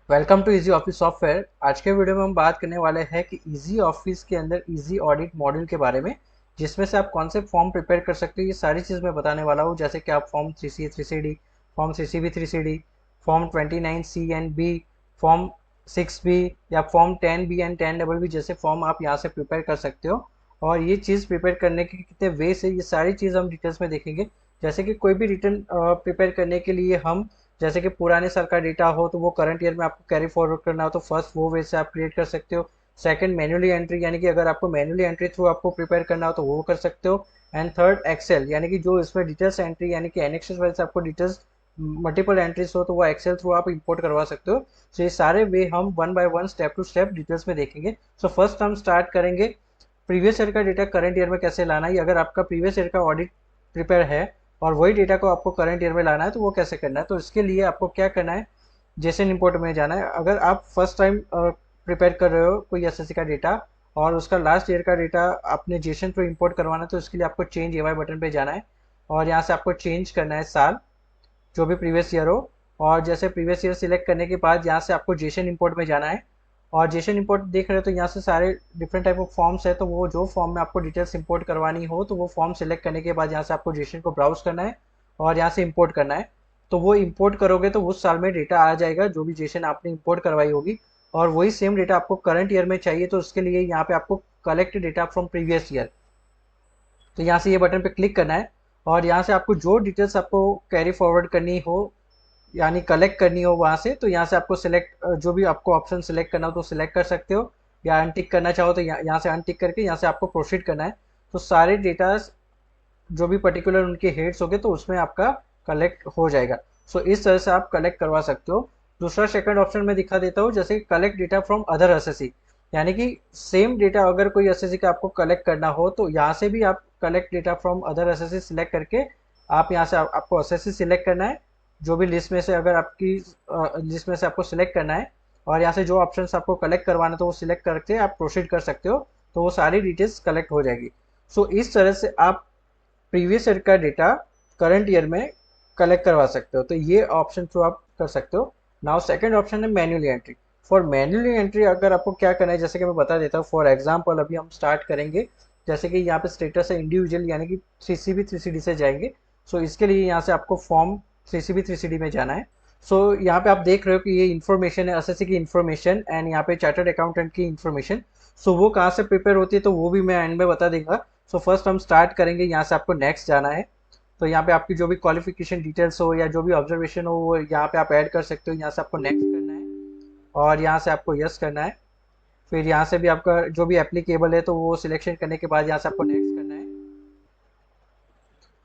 Welcome to easy office software. आज के video में हम बात करने वाले हैं कि इजी ऑफिस के अंदर इजी ऑडिट मॉड्यूल के बारे में, जिसमें से आप कौन से फॉर्म प्रिपेयर कर सकते हो। ये सारी चीज़ मैं बताने वाला हूँ, जैसे कि आप form 3C 3CD, form 3CB 3CD, form 29C and B, form 6B या फॉर्म 10B एंड 10BB जैसे फॉर्म आप यहाँ से प्रिपेयर कर सकते हो। और ये चीज़ प्रिपेयर करने के कितने वे से, ये सारी चीज़ हम डिटेल्स में देखेंगे। जैसे कि कोई भी रिटर्न प्रिपेयर करने के लिए हम, जैसे कि पुराने साल का डेटा हो तो वो करंट ईयर में आपको कैरी फॉरवर्ड करना हो तो फर्स्ट वो वे से आप क्रिएट कर सकते हो। सेकंड मैन्युअली एंट्री, यानी कि अगर आपको मैन्युअली एंट्री थ्रू आपको प्रिपेयर करना हो तो वो कर सकते हो। एंड थर्ड एक्सेल, यानी कि जो इसमें डिटेल्स एंट्री, यानी कि एनेक्सेस वाइज आपको डिटेल्स मल्टीपल एंट्रीज हो तो वो एक्सेल थ्रू आप इंपोर्ट करवा सकते हो। तो ये सारे वे हम one by one step to step details में देखेंगे। सो फर्स्ट हम स्टार्ट करेंगे प्रीवियस ईयर का डेटा करंट ईयर में कैसे लाना है। अगर आपका प्रीवियस ईयर का ऑडिट प्रिपेयर है और वही डेटा को आपको करंट ईयर में लाना है तो वो कैसे करना है। तो इसके लिए आपको क्या करना है, जेसन इंपोर्ट में जाना है। अगर आप फर्स्ट टाइम प्रिपेयर कर रहे हो कोई एसएससी का डेटा और उसका लास्ट ईयर का डेटा आपने जेसन थ्रू इंपोर्ट करवाना है, तो इसके लिए आपको चेंज एवाई बटन पे जाना है और यहाँ से आपको चेंज करना है साल, जो भी प्रीवियस ईयर हो। और जैसे प्रीवियस ईयर सिलेक्ट करने के बाद यहाँ से आपको जेसन इंपोर्ट में जाना है। और जेसन इंपोर्ट देख रहे हो तो यहाँ से सारे डिफरेंट टाइप ऑफ फॉर्म्स है, तो वो जो फॉर्म में आपको डिटेल्स इंपोर्ट करवानी हो तो वो फॉर्म सिलेक्ट करने के बाद यहाँ से आपको जेसन को ब्राउज करना है और यहाँ से इंपोर्ट करना है। तो वो इंपोर्ट करोगे तो उस साल में डेटा आ जाएगा जो भी जेसन आपने इंपोर्ट करवाई होगी। और वही सेम डेटा आपको करंट ईयर में चाहिए तो उसके लिए यहाँ पे आपको collect data from previous year, तो यहाँ से ये बटन पे क्लिक करना है। और यहाँ से आपको जो डिटेल्स आपको कैरी फॉरवर्ड करनी हो, यानी कलेक्ट करनी हो वहाँ से, तो यहाँ से आपको सिलेक्ट, जो भी आपको ऑप्शन सिलेक्ट करना हो तो सिलेक्ट कर सकते हो, या अनटिक करना चाहो तो यहाँ से अनटिक करके यहाँ से आपको प्रोसीड करना है। तो सारे डेटा जो भी पर्टिकुलर उनके हेड्स होंगे तो उसमें आपका कलेक्ट हो जाएगा। सो इस तरह से आप कलेक्ट करवा सकते हो। दूसरा सेकंड ऑप्शन में दिखा देता हूँ, जैसे collect data from other SSC, यानी कि सेम डेटा अगर कोई एसएससी का आपको कलेक्ट करना हो तो यहाँ से भी आप collect data from other SSC select करके आप यहाँ से आपको एसएससी सिलेक्ट करना है, जो भी लिस्ट में से, अगर आपकी लिस्ट में से आपको सिलेक्ट करना है और यहाँ से जो ऑप्शंस आपको कलेक्ट करवाना है तो वो सिलेक्ट करके आप प्रोसीड कर सकते हो, तो वो सारी डिटेल्स कलेक्ट हो जाएगी। सो इस तरह से आप प्रीवियस ईयर का डेटा करंट ईयर में कलेक्ट करवा सकते हो, तो ये ऑप्शन थ्रू आप कर सकते हो। नाउ सेकंड ऑप्शन है manually entry. For manually entry अगर आपको क्या करना है, जैसे कि मैं बता देता हूँ। फॉर एग्जांपल अभी हम स्टार्ट करेंगे, जैसे कि यहाँ पे स्टेटस है इंडिविजुअल, यानी कि 3CB 3CD से जाएंगे। सो इसके लिए यहाँ से आपको फॉर्म 3CB 3CD में जाना है। सो यहाँ पे आप देख रहे हो कि ये इन्फॉर्मेशन है एसएससी की इन्फॉर्मेशन एंड यहाँ पे चार्टर्ड अकाउंटेंट की इन्फॉर्मेशन। सो वो कहाँ से प्रिपेयर होती है तो वो भी मैं एंड में बता दूंगा। सो फर्स्ट हम स्टार्ट करेंगे, यहाँ से आपको नेक्स्ट जाना है। तो यहाँ पे आपकी जो भी क्वालिफिकेशन डिटेल्स हो या जो भी ऑब्जर्वेशन हो वो यहाँ पे आप ऐड कर सकते हो। यहाँ से आपको नेक्स्ट करना है और यहाँ से आपको यस करना है। फिर यहाँ से भी आपका जो भी एप्लीकेबल है तो वो सिलेक्शन करने के बाद यहाँ से आपको नेक्स्ट करना है।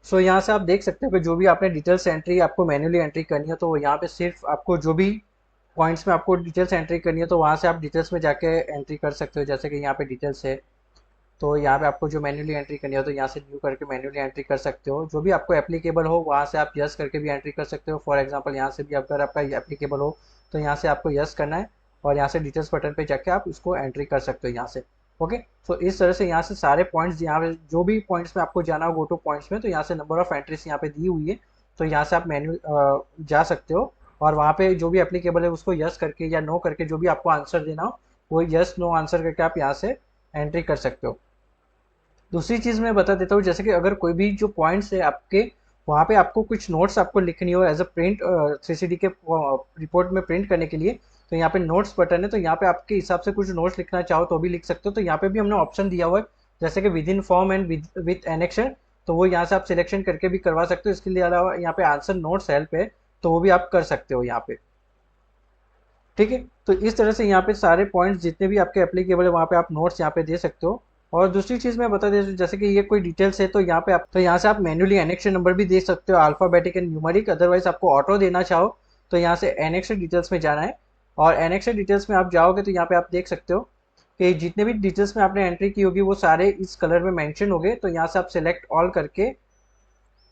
सो यहाँ से आप देख सकते हो कि जो भी आपने डिटेल्स एंट्री आपको मैन्युअली एंट्री करनी है तो यहाँ पे सिर्फ आपको जो भी पॉइंट्स में आपको डिटेल्स एंट्री करनी है तो वहाँ से आप डिटेल्स में जाके एंट्री कर सकते हो। जैसे कि यहाँ पे डिटेल्स है तो यहाँ पे आपको जो मैन्युअली एंट्री करनी हो तो यहाँ से न्यू करके मैन्युअली एंट्री कर सकते हो। जो भी आपको एप्लीकेबल हो वहाँ से आप यस करके भी एंट्री कर सकते हो। फॉर एग्जांपल यहाँ से भी अगर आपका एप्लीकेबल हो तो यहाँ से आपको यस करना है और यहाँ से डिटेल्स बटन पे जाके आप इसको एंट्री कर सकते हो यहाँ से। ओके, तो इस तरह से यहाँ से सारे पॉइंट्स, यहाँ पे जो भी पॉइंट्स में आपको जाना हो गो टू पॉइंट्स में, तो यहाँ से नंबर ऑफ एंट्रीज यहाँ पे दी हुई है, तो यहाँ से आप मैन्यू जा सकते हो और वहाँ पे जो भी एप्लीकेबल है उसको यस करके या नो करके जो भी आपको आंसर देना हो वो यस नो आंसर करके आप यहाँ से एंट्री कर सकते हो। दूसरी चीज़ मैं बता देता हूँ, जैसे कि अगर कोई भी जो पॉइंट्स है आपके, वहाँ पे आपको कुछ नोट्स आपको लिखनी हो एज अ प्रिंट 3CD के रिपोर्ट में प्रिंट करने के लिए, तो यहाँ पे नोट्स बटन है, तो यहाँ पे आपके हिसाब से कुछ नोट्स लिखना चाहो तो भी लिख सकते हो। तो यहाँ पे भी हमने ऑप्शन दिया हुआ है, जैसे कि with in form and with annexation, तो वो यहाँ से आप सिलेक्शन करके भी करवा सकते हो। इसके लिए अलावा यहाँ पे आंसर नोट्स हेल्प है, तो वो भी आप कर सकते हो यहाँ पे। ठीक है, तो इस तरह से यहाँ पे सारे पॉइंट्स जितने भी आपके एप्लीकेबल है वहाँ पे आप नोट्स यहाँ पे दे सकते हो। और दूसरी चीज़ मैं बता दें, जैसे कि ये कोई डिटेल्स है तो यहाँ पे आप, तो यहाँ से आप मैन्युअली एनेक्शन नंबर भी दे सकते हो, अल्फाबेटिक एंड न्यूमेरिक। अदरवाइज आपको ऑटो देना चाहो तो यहाँ से एनेक्शन डिटेल्स में जाना है और एनेक्शन डिटेल्स में आप जाओगे तो यहाँ पे आप देख सकते हो कि जितने भी डिटेल्स में आपने एंट्री की होगी वो सारे इस कलर में मेंशन हो गए। तो यहाँ से आप सिलेक्ट ऑल करके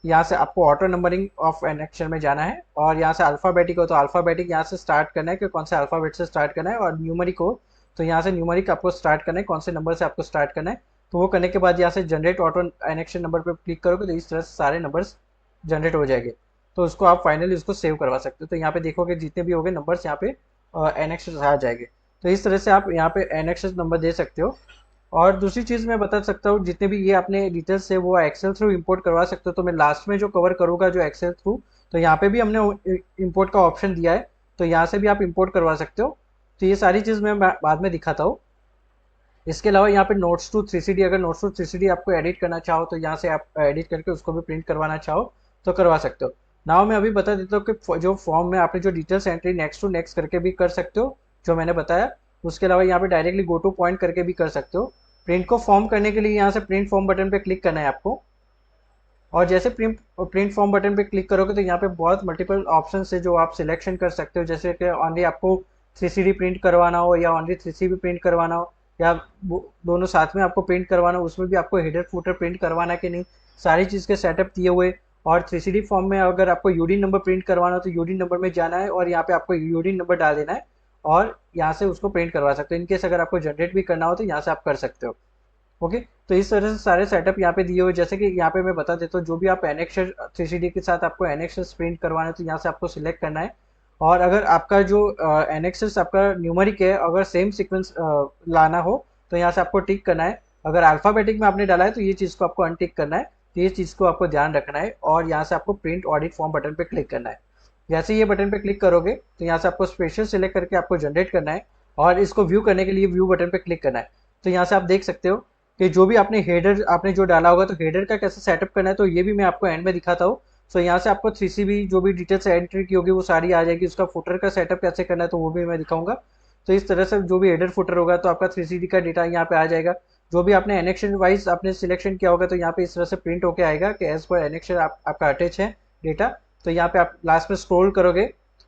यहाँ से आपको auto numbering of an action में जाना है और यहाँ से अल्फ़ाबेटिक हो तो अल्फ़ाबेटिक यहाँ से स्टार्ट करना है कि कौन से अल्फ़ाबेट से स्टार्ट करना है, और न्यूमरिक हो तो यहाँ से न्यूमरिक आपको स्टार्ट करना है, कौन से नंबर से आपको स्टार्ट करना है। तो वो करने के बाद यहाँ से जनरेट ऑटो एनेक्शन नंबर पर क्लिक करोगे तो इस तरह से सारे नंबर्स जनरेट हो जाएंगे। तो उसको आप फाइनली उसको सेव करवा सकते हो। तो यहाँ पे देखोगे जितने भी हो गए नंबर्स यहाँ पे एनेक्सेस आ जाएंगे। तो इस तरह से आप यहाँ पे एनेक्सेस नंबर दे सकते हो। और दूसरी चीज़ मैं बता सकता हूँ, जितने भी ये आपने डिटेल्स है वो एक्सेल थ्रू इंपोर्ट करवा सकते हो। तो मैं लास्ट में जो कवर करूँगा जो एक्सेल थ्रू, तो यहाँ पे भी हमने इंपोर्ट का ऑप्शन दिया है, तो यहाँ से भी आप इंपोर्ट करवा सकते हो। तो ये सारी चीज़ मैं बाद में दिखाता हूँ। इसके अलावा यहाँ पे नोट्स टू 3CD, अगर नोट्स टू 3CD आपको एडिट करना चाहो तो यहाँ से आप एडिट करके उसको भी प्रिंट करवाना चाहो तो करवा सकते हो। नाउ मैं अभी बता देता हूँ कि जो फॉर्म में आपने जो details entry next to next करके भी कर सकते हो जो मैंने बताया। उसके अलावा यहाँ पे डायरेक्टली गो टू पॉइंट करके भी कर सकते हो। प्रिंट को फॉर्म करने के लिए यहाँ से प्रिंट फॉर्म बटन पे क्लिक करना है आपको। और जैसे प्रिंट फॉर्म बटन पे क्लिक करोगे तो यहाँ पे बहुत मल्टीपल ऑप्शन है जो आप सिलेक्शन कर सकते हो, जैसे कि ओनली आपको 3CD प्रिंट करवाना हो या ओनली 3CB प्रिंट करवाना हो, या दोनों साथ में आपको प्रिंट करवाना हो, उसमें भी आपको हेडर फुटर प्रिंट करवाना है कि नहीं, सारी चीज़ के सेटअप दिए हुए। और 3CD फॉर्म में अगर आपको यूडी नंबर प्रिंट करवाना हो तो यूडी नंबर में जाना है और यहाँ पे आपको यूडी नंबर डाल देना है और यहाँ से उसको प्रिंट करवा सकते हो। इनकेस अगर आपको जनरेट भी करना हो तो यहाँ से आप कर सकते हो। ओके, तो इस तरह से सारे सेटअप यहाँ पे दिए हुए, जैसे कि यहाँ पे मैं बता देता हूँ, जो भी आप एनेक्सर 3CD के साथ आपको एनेक्सर प्रिंट करवाना है तो यहाँ से आपको सिलेक्ट करना है। और अगर आपका जो एनेक्सस आपका न्यूमेरिक है, अगर सेम सीक्वेंस लाना हो तो यहाँ से आपको टिक करना है। अगर अल्फ़ाबेटिक में आपने डाला है तो ये चीज़ को आपको अनटिक करना है। तो ये चीज़ को आपको ध्यान रखना है और यहाँ से आपको प्रिंट ऑडिट फॉर्म बटन पे क्लिक करना है। जैसे ये बटन पे क्लिक करोगे तो यहाँ से आपको स्पेशल सिलेक्ट करके आपको जनरेट करना है और इसको व्यू करने के लिए व्यू बटन पे क्लिक करना है। तो यहाँ से आप देख सकते हो कि जो भी आपने हेडर आपने जो डाला होगा, तो हेडर का कैसे सेटअप करना है तो ये भी मैं आपको एंड में दिखाता हूँ। सो यहाँ से आपको 3CB जो भी डिटेल्स एंट्री की होगी वो सारी आ जाएगी। उसका फुटर का सेटअप कैसे करना है तो वो भी मैं दिखाऊंगा। तो इस तरह से जो भी हेडर फुटर होगा तो आपका 3CD का डेटा यहाँ पे आ जाएगा। जो भी आपने एनेक्शन वाइज आपने सिलेक्शन किया होगा तो यहाँ पे इस तरह से प्रिंट होके आएगा कि एज पर एनेक्शन आपका अटैच है डेटा। तो यहाँ पे आप लास्ट में स्क्रॉल करोगे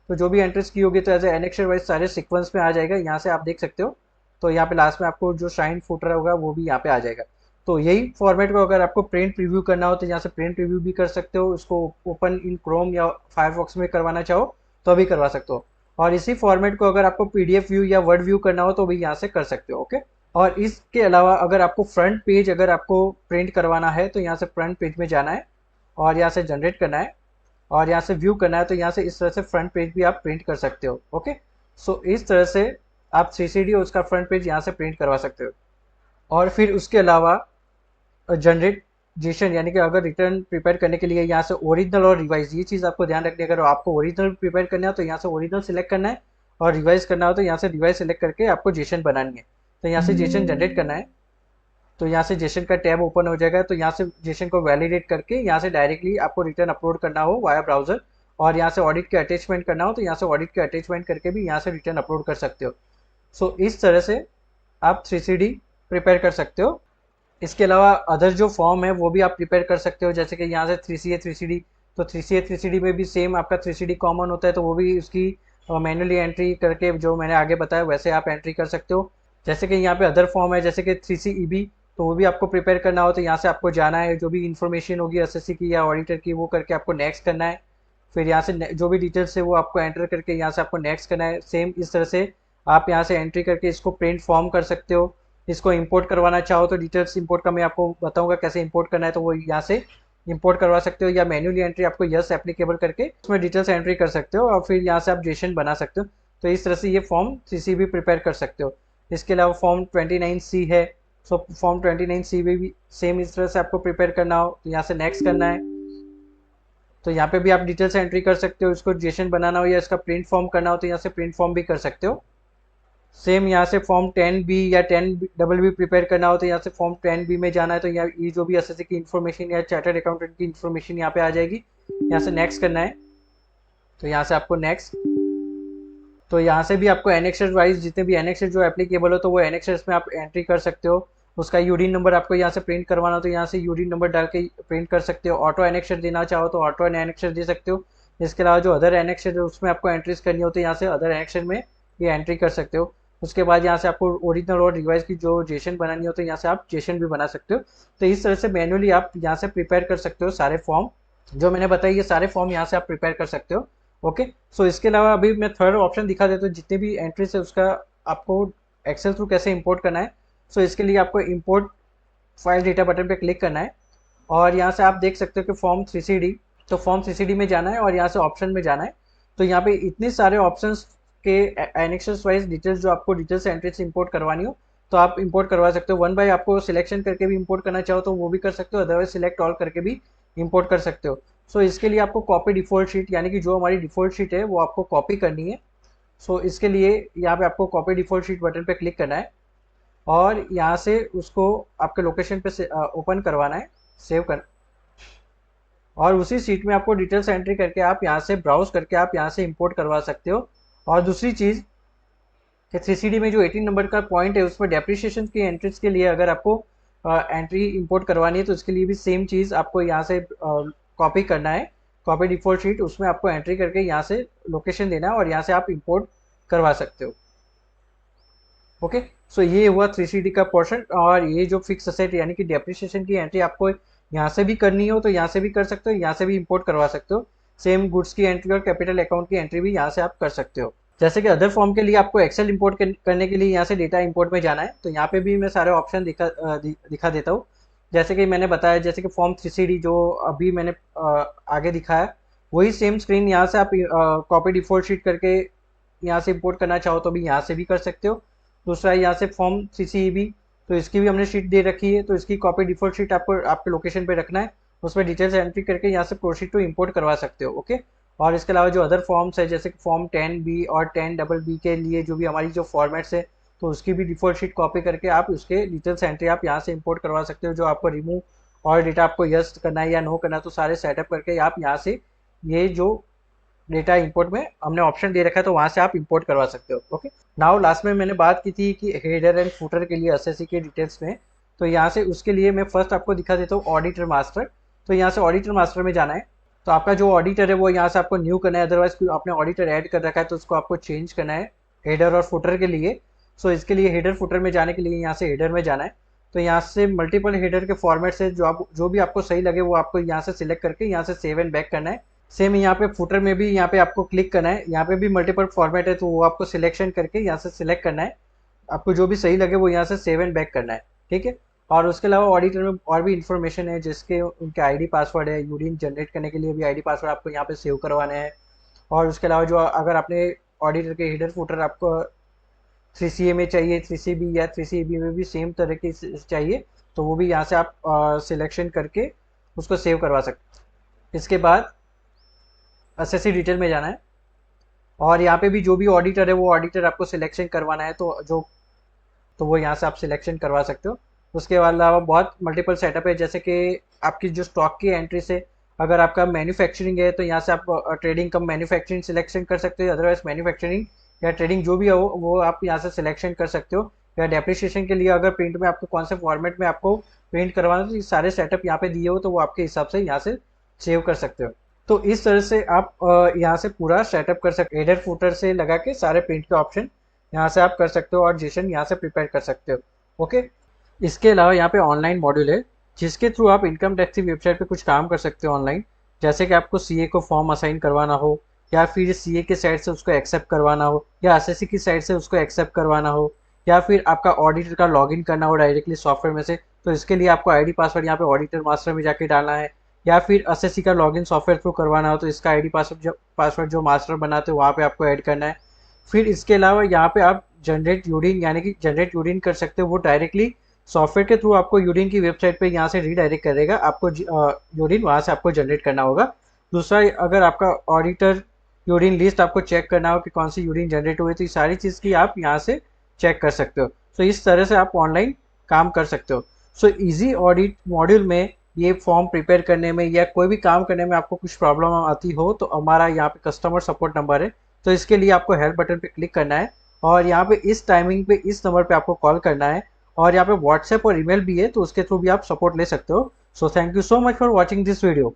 तो जो भी एंट्रीज की होगी तो एज एनेक्शन वाइज सारे सीक्वेंस में आ जाएगा। यहाँ से आप देख सकते हो। तो यहाँ पे लास्ट में आपको जो शाइन फुटर होगा वो भी यहाँ पे आ जाएगा। तो यही फॉर्मेट को अगर आपको प्रिंट प्रीव्यू करना हो तो यहाँ से प्रिंट प्रीव्यू भी कर सकते हो। उसको ओपन इन क्रोम या फायरफॉक्स में करवाना चाहो तो भी करवा सकते हो। और इसी फॉर्मेट को अगर आपको PDF व्यू या वर्ड व्यू करना हो तो भी यहाँ से कर सकते हो। ओके, और इसके अलावा अगर आपको फ्रंट पेज अगर आपको प्रिंट करवाना है तो यहाँ से फ्रंट पेज में जाना है और यहाँ से जनरेट करना है और यहाँ से व्यू करना है। तो यहाँ से इस तरह से फ्रंट पेज भी आप प्रिंट कर सकते हो। ओके, सो इस तरह से आप 3CD और उसका फ्रंट पेज यहाँ से प्रिंट करवा सकते हो। और फिर उसके अलावा जनरेटेशन यानी कि अगर रिटर्न प्रिपेयर करने के लिए यहाँ से ओरिजिनल और रिवाइज, ये चीज़ आपको ध्यान रखनी है। अगर आपको ओरिजिनल प्रिपेयर करना है तो यहाँ से ओरिजिनल सेलेक्ट करना है और रिवाइज करना हो तो यहाँ से रिवाइज सेलेक्ट करके आपको जेसन बनानी है। तो यहाँ से जेसन जनरेट करना है। तो यहाँ से जेसन का टैब ओपन हो जाएगा। तो यहाँ से जेसन को वैलिडेट करके यहाँ से डायरेक्टली आपको रिटर्न अपलोड करना हो वाया ब्राउजर, और यहाँ से ऑडिट के अटैचमेंट करना हो तो यहाँ से ऑडिट के अटैचमेंट करके भी यहाँ से रिटर्न अपलोड कर सकते हो। सो इस तरह से आप 3CD प्रिपेयर कर सकते हो। इसके अलावा अदर जो फॉर्म है वो भी आप प्रिपेयर कर सकते हो, जैसे कि यहाँ से 3CA 3CD। तो 3CA 3CD में भी सेम आपका 3CD कॉमन होता है, तो वो भी उसकी मैनुअली एंट्री करके जो मैंने आगे बताया वैसे आप एंट्री कर सकते हो। जैसे कि यहाँ पे अदर फॉर्म है जैसे कि 3CEB, तो वो भी आपको प्रिपेयर करना हो तो यहाँ से आपको जाना है, जो भी इन्फॉर्मेशन होगी SSC की या ऑडिटर की वो करके आपको नेक्स्ट करना है। फिर यहाँ से जो भी डिटेल्स है वो आपको एंटर करके यहाँ से आपको नेक्स्ट करना है। सेम इस तरह से आप यहाँ से एंट्री करके इसको प्रिंट फॉर्म कर सकते हो। इसको इंपोर्ट करवाना चाहो तो डिटेल्स इंपोर्ट का मैं आपको बताऊंगा कैसे इंपोर्ट करना है, तो वो यहाँ से इंपोर्ट करवा सकते हो, या मैन्युअली एंट्री आपको यस एप्लीकेबल करके उसमें डिटेल्स एंट्री कर सकते हो और फिर यहाँ से आप जेसन बना सकते हो। तो इस तरह से ये फॉर्म 3CB प्रिपेयर कर सकते हो। इसके अलावा फॉर्म 29C है। सो फॉर्म 29C भी सेम इस तरह से आपको प्रिपेयर करना हो तो यहाँ से नेक्स्ट करना है। तो यहाँ पे भी आप डिटेल्स एंट्री कर सकते हो। इसको जेसन बनाना हो या इसका प्रिंट फॉर्म करना हो तो यहाँ से प्रिंट फॉर्म भी कर सकते हो। सेम यहाँ से फॉर्म 10B या 10BB प्रिपेयर करना हो तो यहाँ से फॉर्म 10B में जाना है। तो यहाँ ये जो भी SSC की इन्फॉर्मेशन या चार्टर्ड अकाउंटेंट की इन्फॉर्मेशन यहाँ पे आ जाएगी। यहाँ से नेक्स्ट करना है। तो यहाँ से आपको नेक्स्ट, तो यहाँ से भी आपको एनेक्सर वाइज जितने भी एनेक्सर जो एप्लीकेबल हो तो वो एनेक्सर्स में आप एंट्री कर सकते हो। उसका यूडी नंबर आपको यहाँ से प्रिंट करवाना हो तो यहाँ से यूडी नंबर डाल के प्रिंट कर सकते हो। ऑटो एनेक्सर देना चाहो तो ऑटो एनेक्सर दे सकते हो। इसके अलावा जो अदर एनेक्सर है उसमें आपको एंट्रीज करनी हो तो यहाँ से अदर एनेक्सर में ये एंट्री कर सकते हो। उसके बाद यहाँ से आपको ओरिजिनल और रिवाइज की जो जेसन बनानी हो तो यहाँ से आप जेसन भी बना सकते हो। तो इस तरह से मैनुअली आप यहाँ से प्रिपेयर कर सकते हो सारे फॉर्म जो मैंने बताई, ये सारे फॉर्म यहाँ से आप प्रिपेयर कर सकते हो। ओके, सो इसके अलावा अभी मैं थर्ड ऑप्शन दिखा देता हूँ, जितने भी एंट्रीज है उसका आपको एक्सेल थ्रू कैसे इंपोर्ट करना है। सो इसके लिए आपको इंपोर्ट फाइल डेटा बटन पे क्लिक करना है और यहाँ से आप देख सकते हो कि फॉर्म 3CD, तो फॉर्म 3CD में जाना है और यहाँ से ऑप्शन में जाना है। तो यहाँ पे इतने सारे ऑप्शंस के एनेक्सेस वाइज डिटेल्स जो आपको डिटेल्स एंट्री से इंपोर्ट करवानी हो तो आप इंपोर्ट करवा सकते हो। 1 बाय आपको सिलेक्शन करके भी इंपोर्ट करना चाहो तो वो भी कर सकते हो, अदरवाइज सिलेक्ट ऑल करके भी इंपोर्ट कर सकते हो। सो इसके लिए आपको कॉपी डिफॉल्ट शीट यानी कि जो हमारी डिफॉल्ट शीट है वो आपको कॉपी करनी है। सो इसके लिए यहाँ पे आपको कॉपी डिफॉल्ट शीट बटन पे क्लिक करना है और यहाँ से उसको आपके लोकेशन पे ओपन करवाना है, सेव कर, और उसी सीट में आपको डिटेल्स एंट्री करके आप यहाँ से ब्राउज करके आप यहाँ से इंपोर्ट करवा सकते हो। और दूसरी चीज़ कि 3CD में जो 18 नंबर का पॉइंट है उसमें डेप्रिसिएशन की एंट्रीज के लिए अगर आपको एंट्री इंपोर्ट करवानी है तो उसके लिए भी सेम चीज़ आपको यहाँ से कॉपी करना है, कॉपी डिफॉल्ट शीट, उसमें आपको एंट्री करके यहाँ से लोकेशन देना है और यहाँ से आप इंपोर्ट करवा सकते हो। ओके, सो ये हुआ 3CD का पोर्शन। और ये जो फिक्स असेट यानी कि डेप्रिसिएशन की एंट्री आपको यहाँ से भी करनी हो तो यहाँ से भी कर सकते हो, यहाँ से भी इंपोर्ट करवा सकते हो। सेम गुड्स की एंट्री और कैपिटल अकाउंट की एंट्री भी यहाँ से आप कर सकते हो। जैसे कि अदर फॉर्म के लिए आपको एक्सेल इंपोर्ट करने के लिए यहाँ से डेटा इंपोर्ट में जाना है, तो यहाँ पे भी मैं सारे ऑप्शन दिखा देता हूँ। जैसे कि मैंने बताया, जैसे कि फॉर्म 3CD जो अभी मैंने आगे दिखाया, वही सेम स्क्रीन यहाँ से आप कॉपी डिफॉल्ट शीट करके यहाँ से इंपोर्ट करना चाहो तो भी यहाँ से भी कर सकते हो। दूसरा यहाँ से फॉर्म 3CEB, तो इसकी भी हमने शीट दे रखी है, तो इसकी कॉपी डिफॉल्ट शीट आपको आपके लोकेशन पे रखना है, उसमें डिटेल्स एंट्री करके यहाँ से प्रोसीड टू इंपोर्ट करवा सकते हो। ओके, और इसके अलावा जो अदर फॉर्म्स है जैसे फॉर्म 10B और 10BB के लिए जो भी हमारी जो फॉर्मेट्स है तो उसकी भी डिफॉल्ट शीट कॉपी करके आप उसके डिटेल्स एंट्री आप यहाँ से इंपोर्ट करवा सकते हो। जो आपको रिमूव और डेटा आपको यस करना है या नो करना है तो सारे सेटअप करके आप यहाँ से ये जो डेटा इंपोर्ट में हमने ऑप्शन दे रखा है तो वहाँ से आप इंपोर्ट करवा सकते हो। ओके, नाउ लास्ट में मैंने बात की थी कि हेडर एंड फुटर के लिए एसएससी के डिटेल्स में, तो यहाँ से उसके लिए मैं फर्स्ट आपको दिखा देता हूँ ऑडिटर मास्टर। तो यहाँ से ऑडिटर मास्टर में जाना है, तो आपका जो ऑडिटर है वो यहाँ से आपको न्यू करना है, अदरवाइज आपने ऑडिटर ऐड कर रखा है तो उसको आपको चेंज करना है हेडर और फुटर के लिए। सो इसके लिए हेडर फुटर में जाने के लिए यहाँ से हेडर में जाना है, तो यहाँ से मल्टीपल हेडर के फॉर्मेट से जो भी आपको सही लगे वो आपको यहाँ से सिलेक्ट करके यहाँ से सेव एंड बैक करना है। सेम यहाँ पे फुटर में भी यहाँ पे आपको क्लिक करना है, यहाँ पे भी मल्टीपल फॉर्मेट है तो वो आपको सिलेक्शन करके यहाँ से सिलेक्ट करना है, आपको जो भी सही लगे वो यहाँ से सेव एंड बैक करना है। ठीक है, और उसके अलावा ऑडिटर में और भी इन्फॉर्मेशन है जिसके उनके आईडी पासवर्ड है, यूडीन जनरेट करने के लिए भी आईडी पासवर्ड आपको यहाँ पे सेव करवाना है। और उसके अलावा जो अगर आपने ऑडिटर के हेडर फुटर आपको 3CA में चाहिए, 3CB या 3CEB में भी सेम तरह की चाहिए तो वो भी यहाँ से आप सिलेक्शन करके उसको सेव करवा सकते। इसके बाद एसएससी डिटेल में जाना है और यहाँ पे भी जो भी ऑडिटर है वो ऑडिटर आपको सिलेक्शन करवाना है तो वो यहाँ से आप सिलेक्शन करवा सकते हो। उसके अलावा बहुत मल्टीपल सेटअप है, जैसे कि आपकी जो स्टॉक की एंट्री से अगर आपका मैन्युफैक्चरिंग है तो यहाँ से आप ट्रेडिंग कम मैन्युफैक्चरिंग सिलेक्शन कर सकते हो, अदरवाइज मैन्युफैक्चरिंग या ट्रेडिंग जो भी हो वो आप यहाँ से सिलेक्शन कर सकते हो। या डेप्रिसिएशन के लिए अगर प्रिंट में आपको कौन से फॉर्मेट में आपको प्रिंट करवाना है तो ये सारे सेटअप यहाँ पे दिए हो तो वो आपके हिसाब से यहाँ से सेव कर सकते हो। तो इस तरह से आप यहाँ से पूरा सेटअप कर सकते हो, हेडर फुटर से लगा के सारे प्रिंट के ऑप्शन यहाँ से आप कर सकते हो और जेसन यहाँ से प्रिपेयर कर सकते हो। ओके, इसके अलावा यहाँ पे ऑनलाइन मॉड्यूल है जिसके थ्रू आप इनकम टैक्स की वेबसाइट पे कुछ काम कर सकते हो ऑनलाइन, जैसे कि आपको सीए को फॉर्म असाइन करवाना हो या फिर सीए के साइड से उसको एक्सेप्ट करवाना हो या एसएससी की साइड से उसको एक्सेप्ट करवाना हो या फिर आपका ऑडिटर का लॉगिन करना हो डायरेक्टली सॉफ्टवेयर में से, तो इसके लिए आपको आईडी पासवर्ड यहाँ पे ऑडिटर मास्टर में जाके डालना है। या फिर एसएससी का लॉगिन सॉफ्टवेयर थ्रू करवाना हो तो इसका आईडी पासवर्ड जो मास्टर बनाते हो वहाँ पे आपको ऐड करना है। फिर इसके अलावा यहाँ पे आप जनरेट यूडिन यानी कि जनरेट यूडिन कर सकते हो, वो डायरेक्टली सॉफ्टवेयर के थ्रू आपको यूडिन की वेबसाइट पे यहाँ से रीडायरेक्ट करेगा, आपको यूडिन वहाँ से आपको जनरेट करना होगा। दूसरा, अगर आपका ऑडिटर यूडिन लिस्ट आपको चेक करना हो कि कौन सी यूडिन जनरेट हुई तो ये सारी चीज़ की आप यहाँ से चेक कर सकते हो। सो इस तरह से आप ऑनलाइन काम कर सकते हो। सो इजी ऑडिट मॉड्यूल में ये फॉर्म प्रिपेयर करने में या कोई भी काम करने में आपको कुछ प्रॉब्लम आती हो तो हमारा यहाँ पे कस्टमर सपोर्ट नंबर है, तो इसके लिए आपको हेल्प बटन पे क्लिक करना है और यहाँ पे इस टाइमिंग पे इस नंबर पे आपको कॉल करना है। और यहाँ पे व्हाट्सएप और ईमेल भी है तो उसके थ्रू भी आप सपोर्ट ले सकते हो। So thank you so much for watching this video.